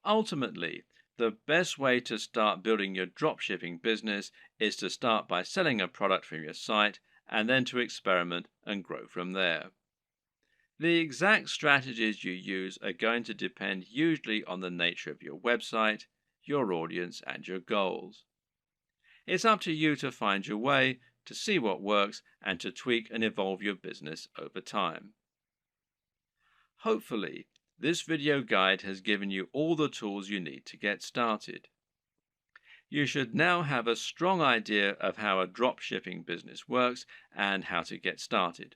Ultimately, the best way to start building your dropshipping business is to start by selling a product from your site and then to experiment and grow from there. The exact strategies you use are going to depend usually on the nature of your website, your audience, and your goals. It's up to you to find your way, to see what works, and to tweak and evolve your business over time. Hopefully, this video guide has given you all the tools you need to get started. You should now have a strong idea of how a dropshipping business works and how to get started.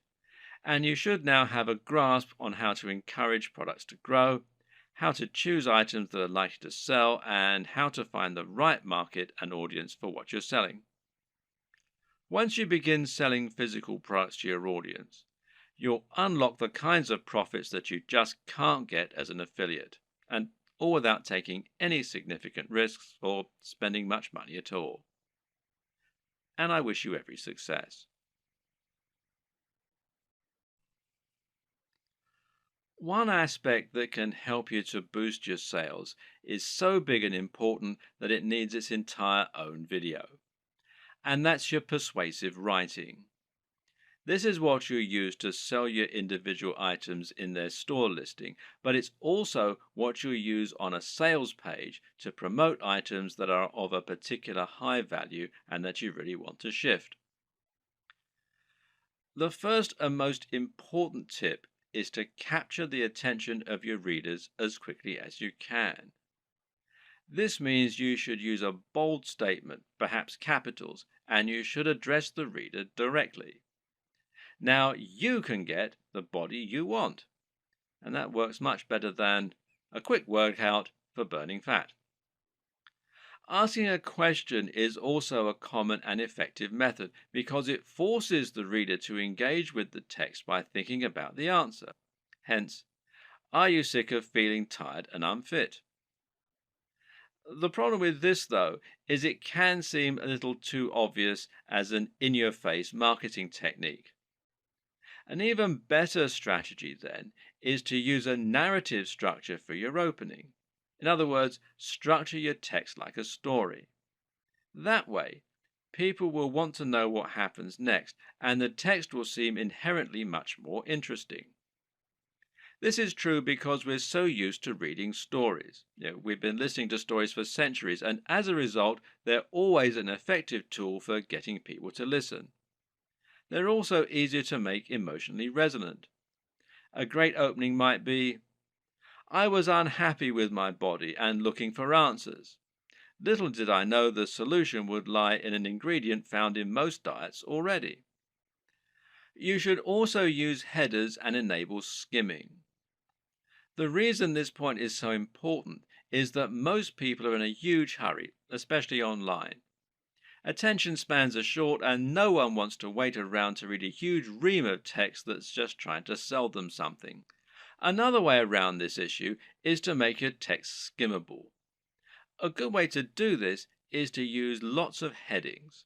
And you should now have a grasp on how to encourage products to grow, how to choose items that are likely to sell, and how to find the right market and audience for what you're selling. Once you begin selling physical products to your audience, you'll unlock the kinds of profits that you just can't get as an affiliate, and all without taking any significant risks or spending much money at all. And I wish you every success. One aspect that can help you to boost your sales is so big and important that it needs its entire own video, and that's your persuasive writing. This is what you use to sell your individual items in their store listing, but it's also what you use on a sales page to promote items that are of a particular high value and that you really want to shift. The first and most important tip is to capture the attention of your readers as quickly as you can. This means you should use a bold statement, perhaps capitals, and you should address the reader directly. Now you can get the body you want, and that works much better than a quick workout for burning fat. Asking a question is also a common and effective method because it forces the reader to engage with the text by thinking about the answer. Hence, are you sick of feeling tired and unfit? The problem with this, though, is it can seem a little too obvious as an in your face marketing technique. An even better strategy, then, is to use a narrative structure for your opening. In other words, structure your text like a story. That way, people will want to know what happens next, and the text will seem inherently much more interesting. This is true because we're so used to reading stories. We've been listening to stories for centuries, and as a result, they're always an effective tool for getting people to listen. They're also easier to make emotionally resonant. A great opening might be, I was unhappy with my body and looking for answers. Little did I know the solution would lie in an ingredient found in most diets already. You should also use headers and enable skimming. The reason this point is so important is that most people are in a huge hurry, especially online. Attention spans are short and no one wants to wait around to read a huge ream of text that's just trying to sell them something. Another way around this issue is to make your text skimmable. A good way to do this is to use lots of headings.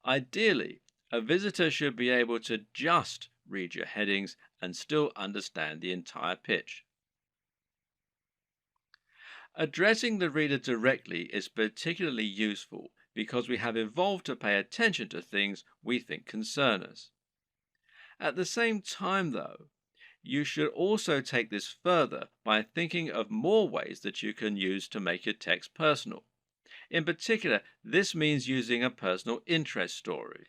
Ideally, a visitor should be able to just read your headings and still understand the entire pitch. Addressing the reader directly is particularly useful because we have evolved to pay attention to things we think concern us. At the same time, though, you should also take this further by thinking of more ways that you can use to make your text personal. In particular, this means using a personal interest story.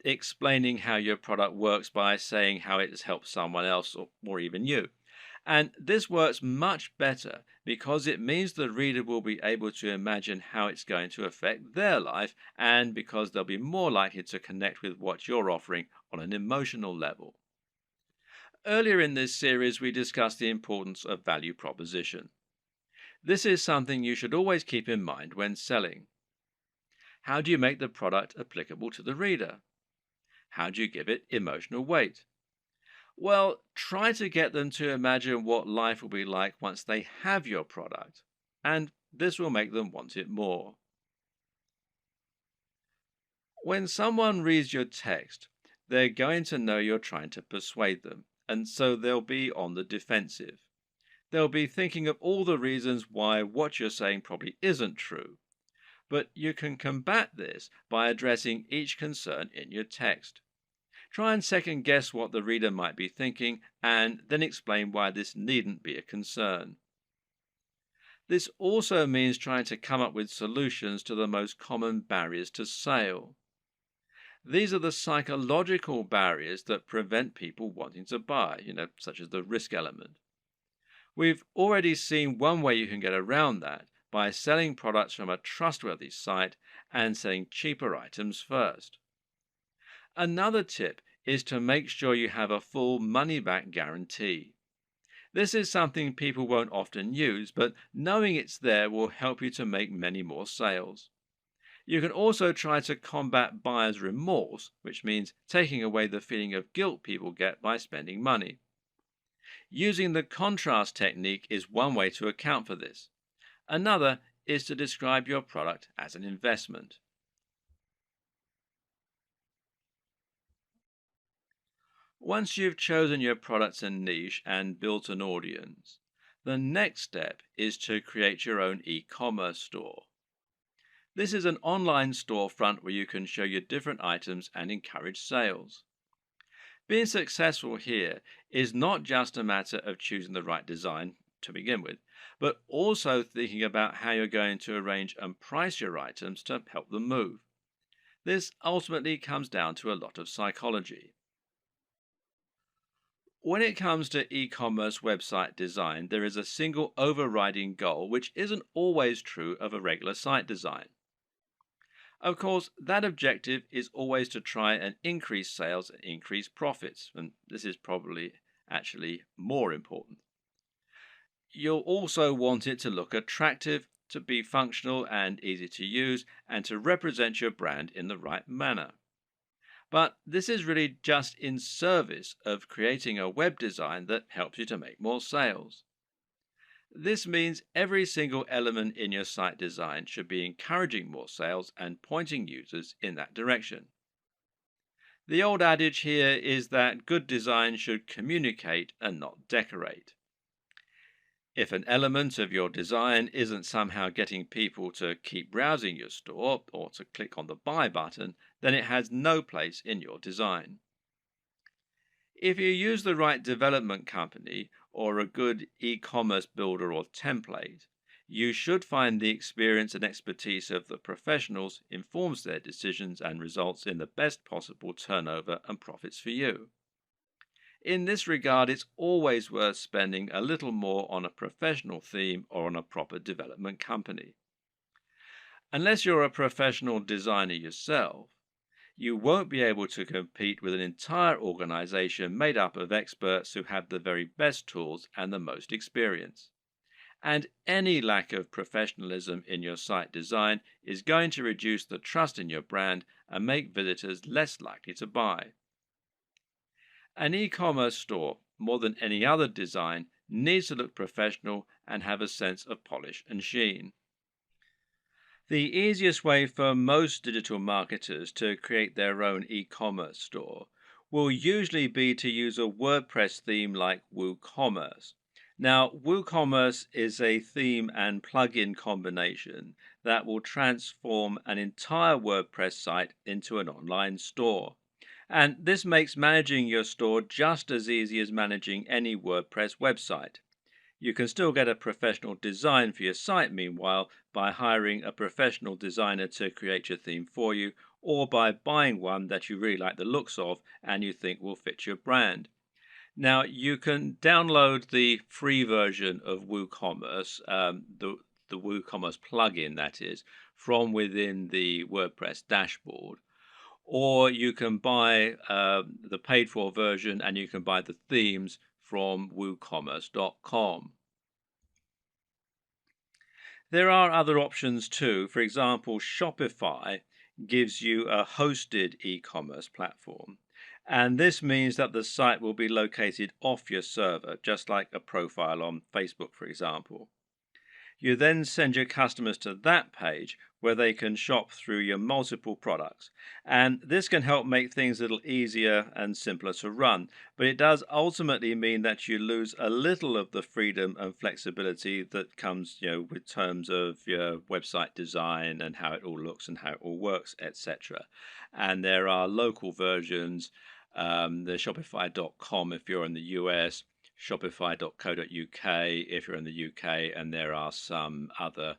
Explaining how your product works by saying how it has helped someone else or even you. And this works much better because it means the reader will be able to imagine how it's going to affect their life and because they'll be more likely to connect with what you're offering on an emotional level. Earlier in this series, we discussed the importance of value proposition. This is something you should always keep in mind when selling. How do you make the product applicable to the reader? How do you give it emotional weight? Well, try to get them to imagine what life will be like once they have your product, and this will make them want it more. When someone reads your text, they're going to know you're trying to persuade them, and so they'll be on the defensive. They'll be thinking of all the reasons why what you're saying probably isn't true. But you can combat this by addressing each concern in your text. Try and second guess what the reader might be thinking and then explain why this needn't be a concern. This also means trying to come up with solutions to the most common barriers to sale. These are the psychological barriers that prevent people wanting to buy, such as the risk element. We've already seen one way you can get around that by selling products from a trustworthy site and selling cheaper items first. Another tip is to make sure you have a full money back guarantee. This is something people won't often use, but knowing it's there will help you to make many more sales. You can also try to combat buyer's remorse, which means taking away the feeling of guilt people get by spending money. Using the contrast technique is one way to account for this. Another is to describe your product as an investment. Once you've chosen your products and niche and built an audience, the next step is to create your own e-commerce store. This is an online storefront where you can show your different items and encourage sales. Being successful here is not just a matter of choosing the right design to begin with, but also thinking about how you're going to arrange and price your items to help them move. This ultimately comes down to a lot of psychology. When it comes to e-commerce website design, there is a single overriding goal which isn't always true of a regular site design. Of course, that objective is always to try and increase sales and increase profits, and this is probably actually more important. You'll also want it to look attractive, to be functional and easy to use, and to represent your brand in the right manner. But this is really just in service of creating a web design that helps you to make more sales. This means every single element in your site design should be encouraging more sales and pointing users in that direction. The old adage here is that good design should communicate and not decorate. If an element of your design isn't somehow getting people to keep browsing your store or to click on the buy button, then it has no place in your design. If you use the right development company or a good e-commerce builder or template, you should find the experience and expertise of the professionals informs their decisions and results in the best possible turnover and profits for you. In this regard, it's always worth spending a little more on a professional theme or on a proper development company. Unless you're a professional designer yourself, you won't be able to compete with an entire organization made up of experts who have the very best tools and the most experience. And any lack of professionalism in your site design is going to reduce the trust in your brand and make visitors less likely to buy. An e-commerce store, more than any other design, needs to look professional and have a sense of polish and sheen. The easiest way for most digital marketers to create their own e-commerce store will usually be to use a WordPress theme like WooCommerce. Now, WooCommerce is a theme and plugin combination that will transform an entire WordPress site into an online store. And this makes managing your store just as easy as managing any WordPress website. You can still get a professional design for your site, meanwhile, by hiring a professional designer to create your theme for you, or by buying one that you really like the looks of and you think will fit your brand. Now, you can download the free version of WooCommerce, the WooCommerce plugin, that is, from within the WordPress dashboard. Or you can buy the paid for version and you can buy the themes from woocommerce.com. There are other options too. For example, Shopify gives you a hosted e-commerce platform. And this means that the site will be located off your server, just like a profile on Facebook, for example. You then send your customers to that page where they can shop through your multiple products. And this can help make things a little easier and simpler to run. But it does ultimately mean that you lose a little of the freedom and flexibility that comes, with terms of your website design and how it all looks and how it all works, etc. And there are local versions, the Shopify.com if you're in the US, Shopify.co.uk if you're in the UK, and there are some other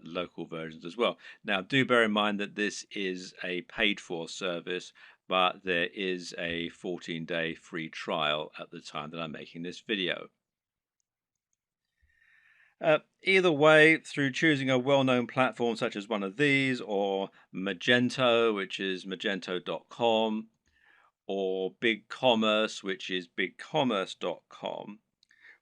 local versions as well. Now, do bear in mind that this is a paid for service, but there is a 14-day free trial at the time that I'm making this video. Either way, through choosing a well-known platform such as one of these, or Magento, which is magento.com, or BigCommerce, which is bigcommerce.com,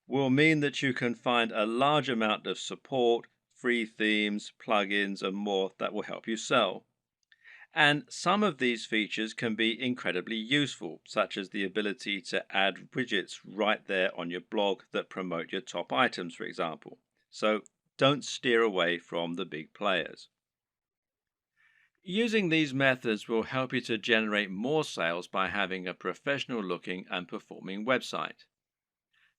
will mean that you can find a large amount of support, free themes, plugins, and more that will help you sell. And some of these features can be incredibly useful, such as the ability to add widgets right there on your blog that promote your top items, for example. So don't steer away from the big players. Using these methods will help you to generate more sales by having a professional looking and performing website.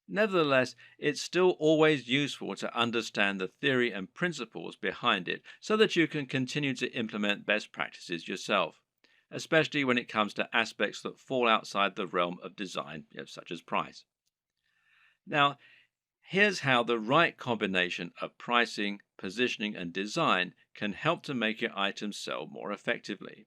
Nevertheless, it's still always useful to understand the theory and principles behind it so that you can continue to implement best practices yourself, especially when it comes to aspects that fall outside the realm of design, such as price. Now, here's how the right combination of pricing, positioning, and design can help to make your items sell more effectively.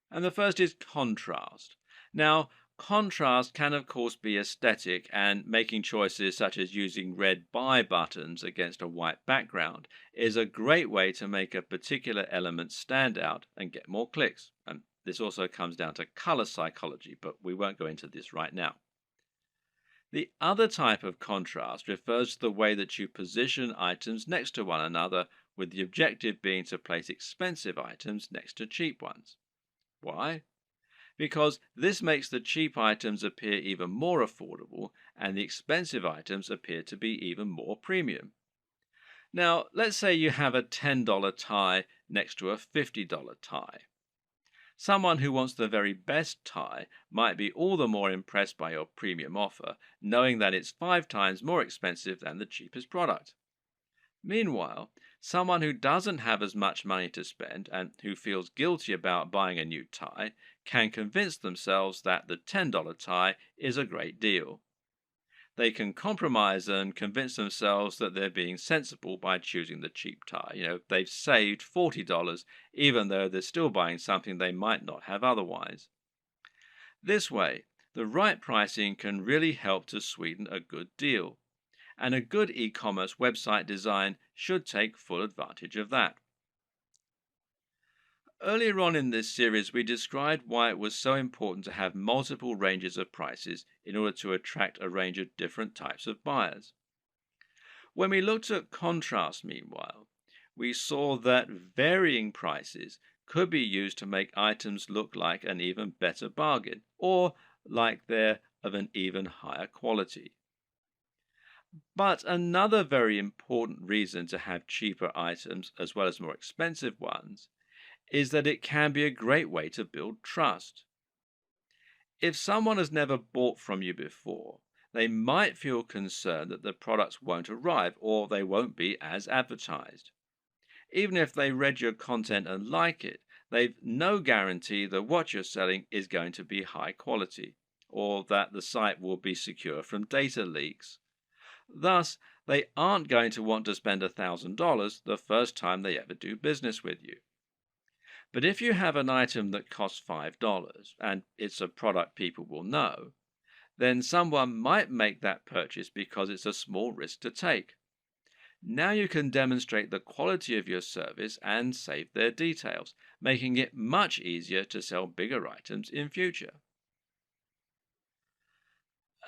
And the first is contrast. Now, contrast can, of course, be aesthetic, and making choices such as using red buy buttons against a white background is a great way to make a particular element stand out and get more clicks. And this also comes down to color psychology, but we won't go into this right now. The other type of contrast refers to the way that you position items next to one another, with the objective being to place expensive items next to cheap ones. Why? Because this makes the cheap items appear even more affordable and the expensive items appear to be even more premium. Now, let's say you have a $10 tie next to a $50 tie. Someone who wants the very best tie might be all the more impressed by your premium offer, knowing that it's 5 times more expensive than the cheapest product. Meanwhile, someone who doesn't have as much money to spend and who feels guilty about buying a new tie can convince themselves that the $10 tie is a great deal. They can compromise and convince themselves that they're being sensible by choosing the cheap tie. They've saved $40 even though they're still buying something they might not have otherwise. This way, the right pricing can really help to sweeten a good deal. And a good e-commerce website design should take full advantage of that. Earlier on in this series, we described why it was so important to have multiple ranges of prices in order to attract a range of different types of buyers. When we looked at contrast, meanwhile, we saw that varying prices could be used to make items look like an even better bargain, or like they're of an even higher quality. But another very important reason to have cheaper items as well as more expensive ones is that it can be a great way to build trust. If someone has never bought from you before, they might feel concerned that the products won't arrive or they won't be as advertised. Even if they read your content and like it, they've no guarantee that what you're selling is going to be high quality or that the site will be secure from data leaks. Thus, they aren't going to want to spend $1,000 the first time they ever do business with you. But if you have an item that costs $5 and it's a product people will know, then someone might make that purchase because it's a small risk to take. Now you can demonstrate the quality of your service and save their details, making it much easier to sell bigger items in future.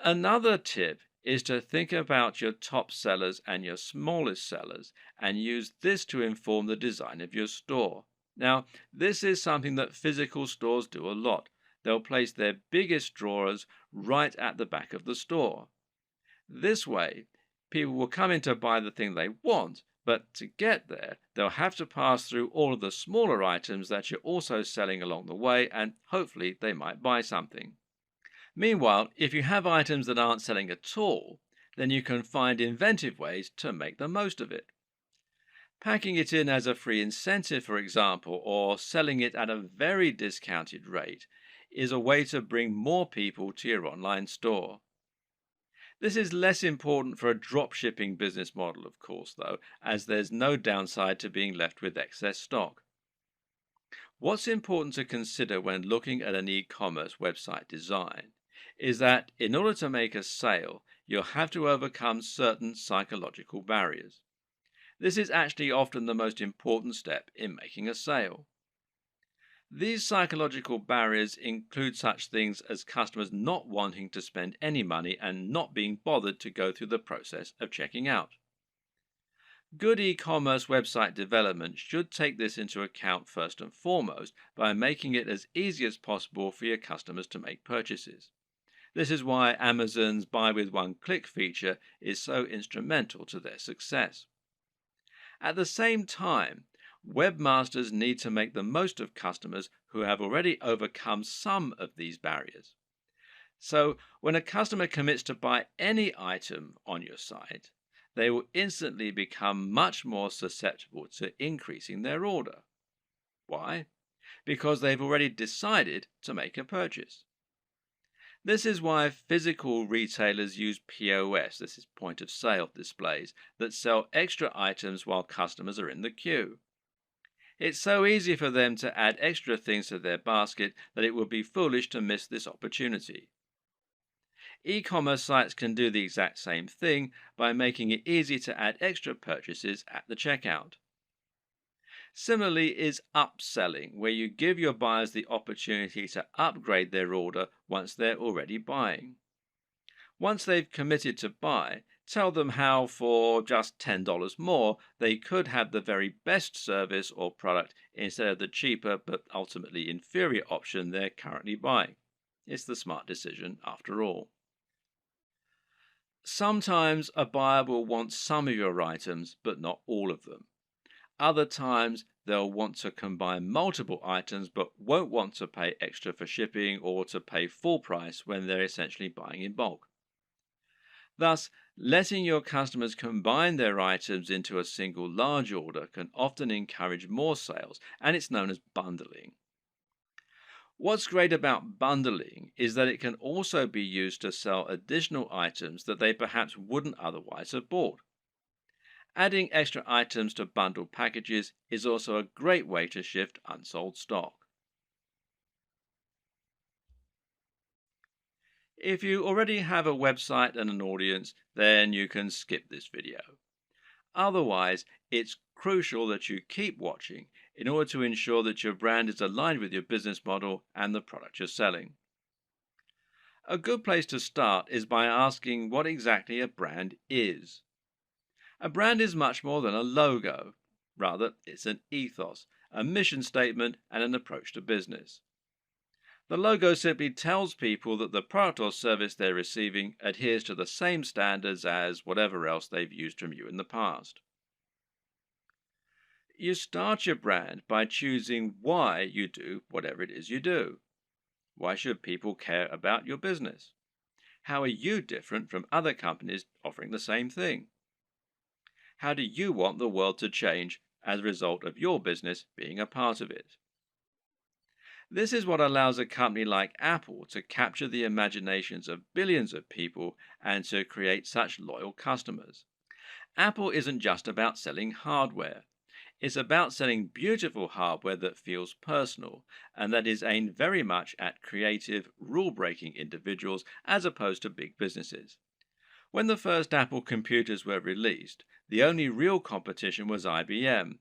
Another tip is to think about your top sellers and your smallest sellers and use this to inform the design of your store. Now, this is something that physical stores do a lot. They'll place their biggest drawers right at the back of the store. This way, People will come in to buy the thing they want, but to get there, they'll have to pass through all of the smaller items that you're also selling along the way, and hopefully they might buy something. Meanwhile, if you have items that aren't selling at all, then you can find inventive ways to make the most of it. Packing it in as a free incentive, for example, or selling it at a very discounted rate, is a way to bring more people to your online store. This is less important for a drop shipping business model, of course, though, as there's no downside to being left with excess stock. What's important to consider when looking at an e commerce website design is that in order to make a sale, you'll have to overcome certain psychological barriers. This is actually often the most important step in making a sale. These psychological barriers include such things as customers not wanting to spend any money and not being bothered to go through the process of checking out. Good e-commerce website development should take this into account first and foremost by making it as easy as possible for your customers to make purchases. This is why Amazon's buy with one click feature is so instrumental to their success. At the same time, webmasters need to make the most of customers who have already overcome some of these barriers. So, when a customer commits to buy any item on your site, they will instantly become much more susceptible to increasing their order. Why? Because they've already decided to make a purchase. This is why physical retailers use POS, this is point of sale displays, that sell extra items while customers are in the queue. It's so easy for them to add extra things to their basket that it would be foolish to miss this opportunity. E-commerce sites can do the exact same thing by making it easy to add extra purchases at the checkout. Similarly is upselling, where you give your buyers the opportunity to upgrade their order once they're already buying. Once they've committed to buy, tell them how for just $10 more they could have the very best service or product instead of the cheaper but ultimately inferior option they're currently buying. It's the smart decision after all. Sometimes a buyer will want some of your items but not all of them. Other times, they'll want to combine multiple items but won't want to pay extra for shipping or to pay full price when they're essentially buying in bulk. Thus, letting your customers combine their items into a single large order can often encourage more sales, and it's known as bundling. What's great about bundling is that it can also be used to sell additional items that they perhaps wouldn't otherwise have bought. Adding extra items to bundled packages is also a great way to shift unsold stock. If you already have a website and an audience, then you can skip this video. Otherwise, it's crucial that you keep watching in order to ensure that your brand is aligned with your business model and the product you're selling. A good place to start is by asking what exactly a brand is. A brand is much more than a logo. Rather, it's an ethos, a mission statement, and an approach to business. The logo simply tells people that the product or service they're receiving adheres to the same standards as whatever else they've used from you in the past. You start your brand by choosing why you do whatever it is you do. Why should people care about your business? How are you different from other companies offering the same thing? How do you want the world to change as a result of your business being a part of it? This is what allows a company like Apple to capture the imaginations of billions of people and to create such loyal customers. Apple isn't just about selling hardware. It's about selling beautiful hardware that feels personal and that is aimed very much at creative, rule-breaking individuals as opposed to big businesses. When the first Apple computers were released, the only real competition was IBM.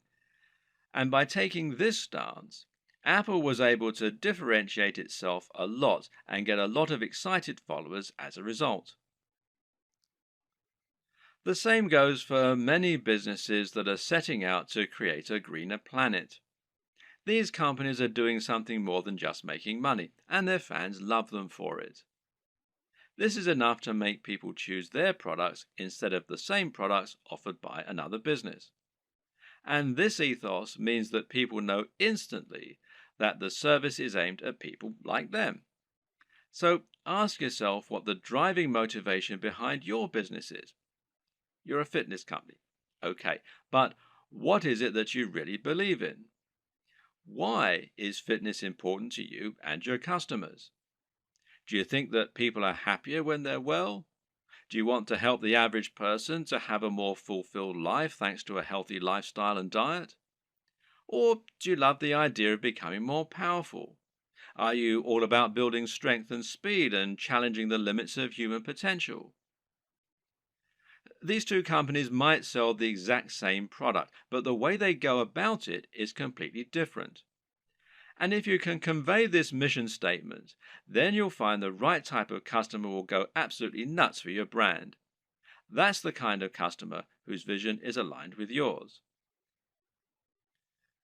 And by taking this stance, Apple was able to differentiate itself a lot and get a lot of excited followers as a result. The same goes for many businesses that are setting out to create a greener planet. These companies are doing something more than just making money, and their fans love them for it. This is enough to make people choose their products instead of the same products offered by another business. And this ethos means that people know instantly that the service is aimed at people like them. So ask yourself what the driving motivation behind your business is. You're a fitness company. Okay, but what is it that you really believe in? Why is fitness important to you and your customers? Do you think that people are happier when they're well? Do you want to help the average person to have a more fulfilled life thanks to a healthy lifestyle and diet? Or do you love the idea of becoming more powerful? Are you all about building strength and speed and challenging the limits of human potential? These two companies might sell the exact same product, but the way they go about it is completely different. And if you can convey this mission statement, then you'll find the right type of customer will go absolutely nuts for your brand. That's the kind of customer whose vision is aligned with yours.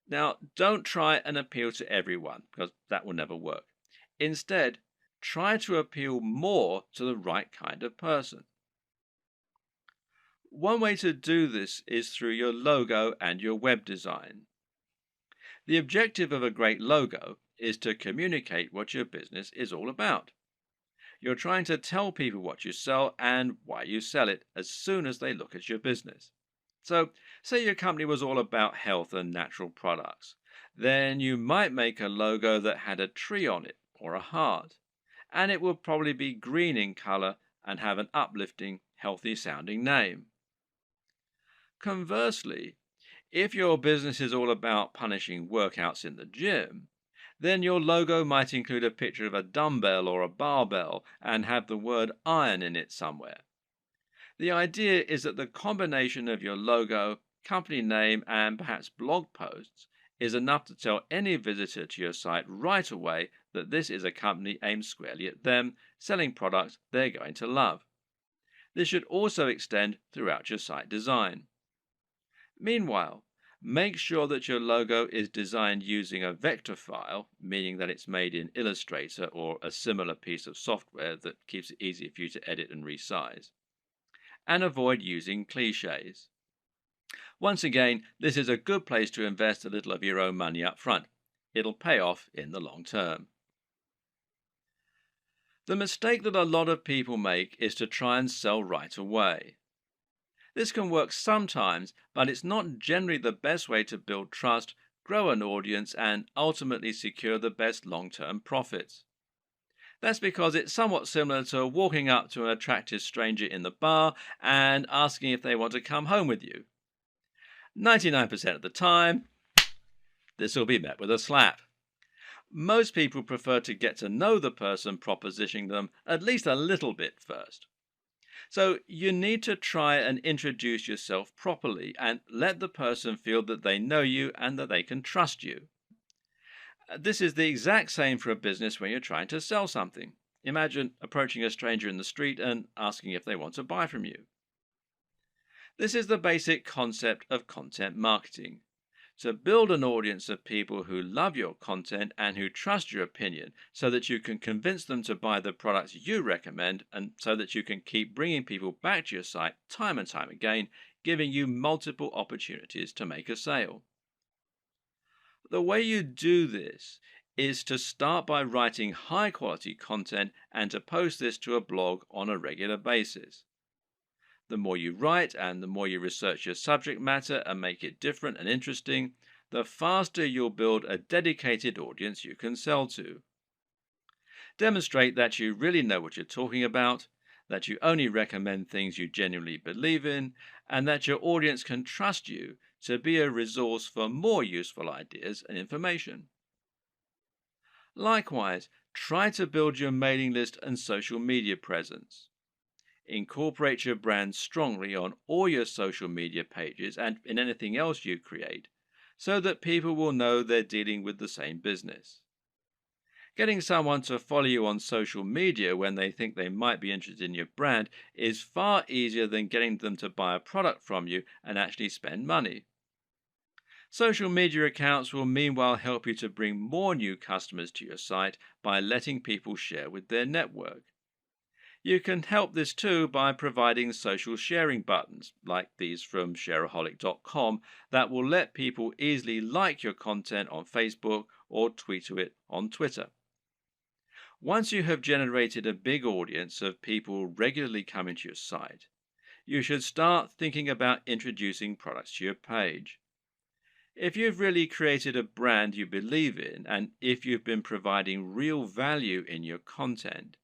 Now, don't try and appeal to everyone because that will never work. Instead, try to appeal more to the right kind of person. One way to do this is through your logo and your web design. The objective of a great logo is to communicate what your business is all about. You're trying to tell people what you sell and why you sell it as soon as they look at your business. So, say your company was all about health and natural products. Then you might make a logo that had a tree on it or a heart, and it would probably be green in color and have an uplifting, healthy sounding name. Conversely, if your business is all about punishing workouts in the gym, then your logo might include a picture of a dumbbell or a barbell and have the word iron in it somewhere. The idea is that the combination of your logo, company name, and perhaps blog posts is enough to tell any visitor to your site right away that this is a company aimed squarely at them, selling products they're going to love. This should also extend throughout your site design. Meanwhile, make sure that your logo is designed using a vector file, meaning that it's made in Illustrator or a similar piece of software that keeps it easy for you to edit and resize. And avoid using cliches. Once again, this is a good place to invest a little of your own money up front. It'll pay off in the long term. The mistake that a lot of people make is to try and sell right away. This can work sometimes, but it's not generally the best way to build trust, grow an audience, and ultimately secure the best long-term profits. That's because it's somewhat similar to walking up to an attractive stranger in the bar and asking if they want to come home with you. 99% of the time, this will be met with a slap. Most people prefer to get to know the person propositioning them at least a little bit first. So you need to try and introduce yourself properly and let the person feel that they know you and that they can trust you. This is the exact same for a business when you're trying to sell something. Imagine approaching a stranger in the street and asking if they want to buy from you. This is the basic concept of content marketing. To build an audience of people who love your content and who trust your opinion so that you can convince them to buy the products you recommend and so that you can keep bringing people back to your site time and time again, giving you multiple opportunities to make a sale. The way you do this is to start by writing high quality content and to post this to a blog on a regular basis. The more you write and the more you research your subject matter and make it different and interesting, the faster you'll build a dedicated audience you can sell to. Demonstrate that you really know what you're talking about, that you only recommend things you genuinely believe in, and that your audience can trust you to be a resource for more useful ideas and information. Likewise, try to build your mailing list and social media presence. Incorporate your brand strongly on all your social media pages and in anything else you create, so that people will know they're dealing with the same business. Getting someone to follow you on social media when they think they might be interested in your brand is far easier than getting them to buy a product from you and actually spend money. Social media accounts will meanwhile help you to bring more new customers to your site by letting people share with their network. You can help this too by providing social sharing buttons, like these from shareaholic.com, that will let people easily like your content on Facebook or tweet to it on Twitter. Once you have generated a big audience of people regularly coming to your site, you should start thinking about introducing products to your page. If you've really created a brand you believe in, and if you've been providing real value in your content,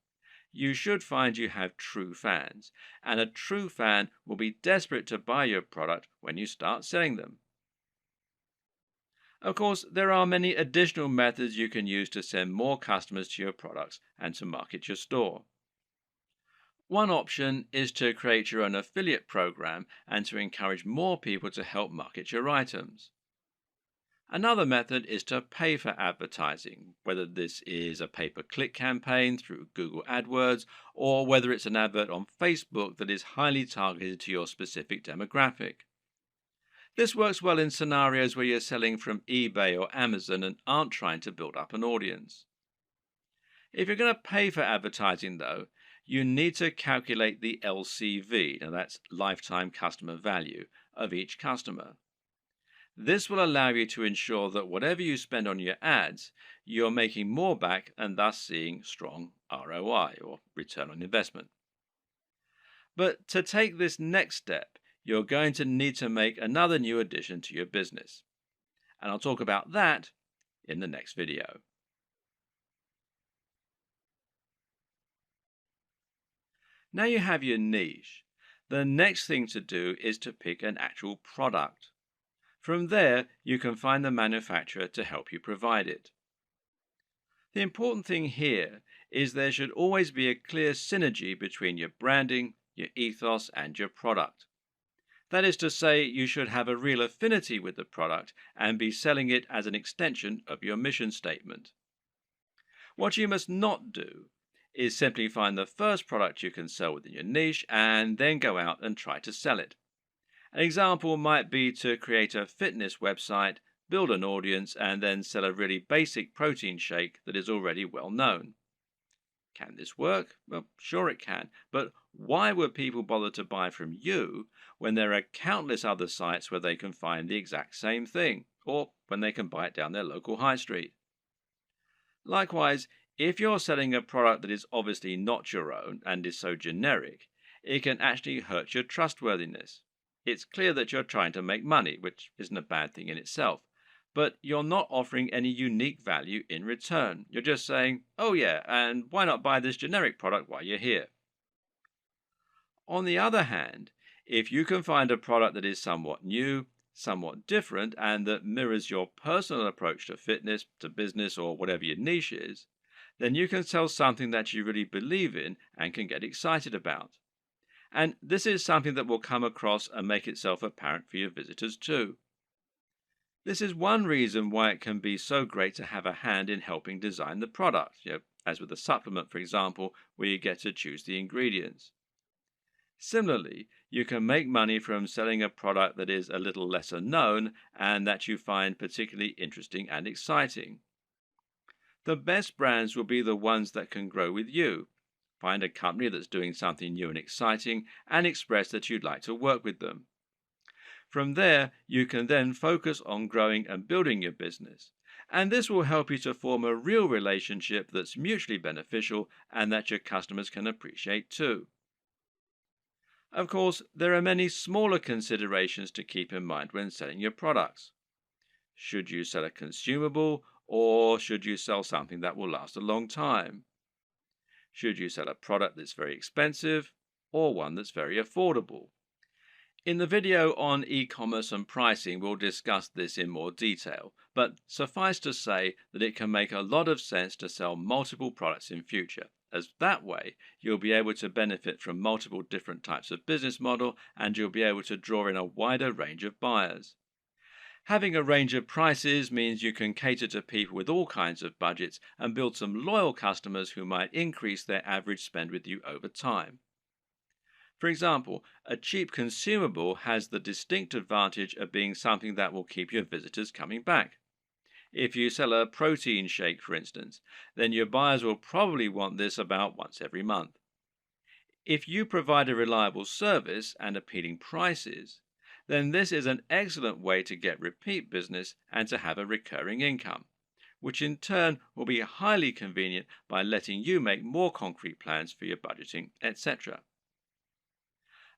you should find you have true fans, and a true fan will be desperate to buy your product when you start selling them. Of course, there are many additional methods you can use to send more customers to your products and to market your store. One option is to create your own affiliate program and to encourage more people to help market your items. Another method is to pay for advertising, whether this is a pay-per-click campaign through Google AdWords or whether it's an advert on Facebook that is highly targeted to your specific demographic. This works well in scenarios where you're selling from eBay or Amazon and aren't trying to build up an audience. If you're going to pay for advertising, though, you need to calculate the LCV, now that's lifetime customer value, of each customer. This will allow you to ensure that whatever you spend on your ads, you're making more back and thus seeing strong ROI or return on investment. But to take this next step, you're going to need to make another new addition to your business. And I'll talk about that in the next video. Now you have your niche. The next thing to do is to pick an actual product. From there, you can find the manufacturer to help you provide it. The important thing here is there should always be a clear synergy between your branding, your ethos, and your product. That is to say, you should have a real affinity with the product and be selling it as an extension of your mission statement. What you must not do is simply find the first product you can sell within your niche and then go out and try to sell it. An example might be to create a fitness website, build an audience, and then sell a really basic protein shake that is already well known. Can this work? Well, sure it can, but why would people bother to buy from you when there are countless other sites where they can find the exact same thing, or when they can buy it down their local high street? Likewise, if you're selling a product that is obviously not your own and is so generic, it can actually hurt your trustworthiness. It's clear that you're trying to make money, which isn't a bad thing in itself, but you're not offering any unique value in return. You're just saying, oh yeah, and why not buy this generic product while you're here? On the other hand, if you can find a product that is somewhat new, somewhat different, and that mirrors your personal approach to fitness, to business, or whatever your niche is, then you can sell something that you really believe in and can get excited about. And this is something that will come across and make itself apparent for your visitors too. This is one reason why it can be so great to have a hand in helping design the product, as with a supplement, for example, where you get to choose the ingredients. Similarly, you can make money from selling a product that is a little lesser known and that you find particularly interesting and exciting. The best brands will be the ones that can grow with you. Find a company that's doing something new and exciting and express that you'd like to work with them. From there, you can then focus on growing and building your business. And this will help you to form a real relationship that's mutually beneficial and that your customers can appreciate too. Of course, there are many smaller considerations to keep in mind when selling your products. Should you sell a consumable or should you sell something that will last a long time? Should you sell a product that's very expensive or one that's very affordable? In the video on e-commerce and pricing, we'll discuss this in more detail, but suffice to say that it can make a lot of sense to sell multiple products in future, as that way you'll be able to benefit from multiple different types of business model and you'll be able to draw in a wider range of buyers. Having a range of prices means you can cater to people with all kinds of budgets and build some loyal customers who might increase their average spend with you over time. For example, a cheap consumable has the distinct advantage of being something that will keep your visitors coming back. If you sell a protein shake, for instance, then your buyers will probably want this about once every month. If you provide a reliable service and appealing prices, then this is an excellent way to get repeat business and to have a recurring income, which in turn will be highly convenient by letting you make more concrete plans for your budgeting, etc.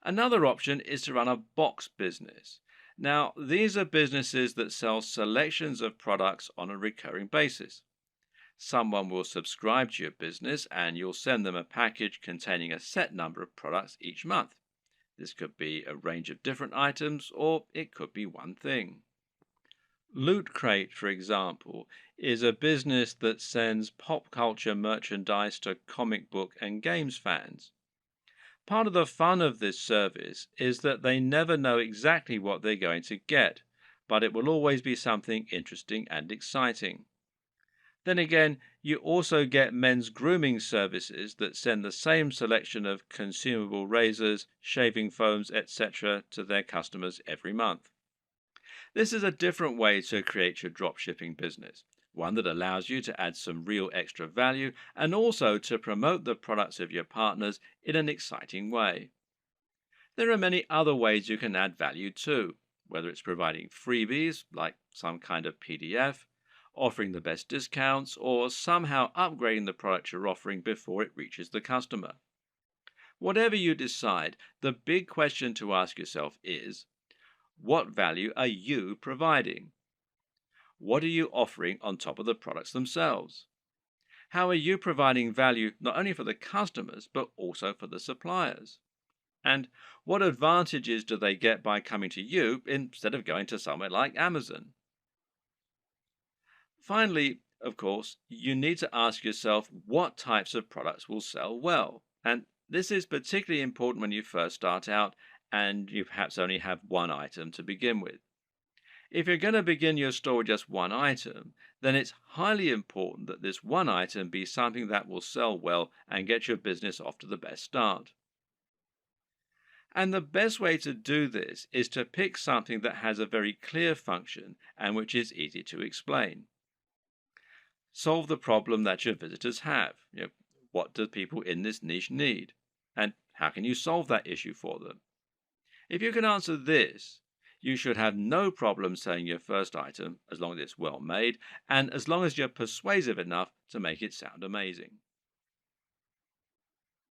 Another option is to run a box business. Now, these are businesses that sell selections of products on a recurring basis. Someone will subscribe to your business and you'll send them a package containing a set number of products each month. This could be a range of different items or it could be one thing. Loot Crate, for example, is a business that sends pop culture merchandise to comic book and games fans. Part of the fun of this service is that they never know exactly what they're going to get, but it will always be something interesting and exciting. Then again, you also get men's grooming services that send the same selection of consumable razors, shaving foams, etc. to their customers every month. This is a different way to create your dropshipping business, one that allows you to add some real extra value and also to promote the products of your partners in an exciting way. There are many other ways you can add value too, whether it's providing freebies like some kind of PDF, offering the best discounts, or somehow upgrading the product you're offering before it reaches the customer. Whatever you decide, the big question to ask yourself is, what value are you providing? What are you offering on top of the products themselves? How are you providing value not only for the customers, but also for the suppliers? And what advantages do they get by coming to you instead of going to somewhere like Amazon? Finally, of course, you need to ask yourself what types of products will sell well. And this is particularly important when you first start out and you perhaps only have one item to begin with. If you're going to begin your store with just one item, then it's highly important that this one item be something that will sell well and get your business off to the best start. And the best way to do this is to pick something that has a very clear function and which is easy to explain. Solve the problem that your visitors have. What do people in this niche need? And how can you solve that issue for them? If you can answer this, you should have no problem selling your first item as long as it's well made and as long as you're persuasive enough to make it sound amazing.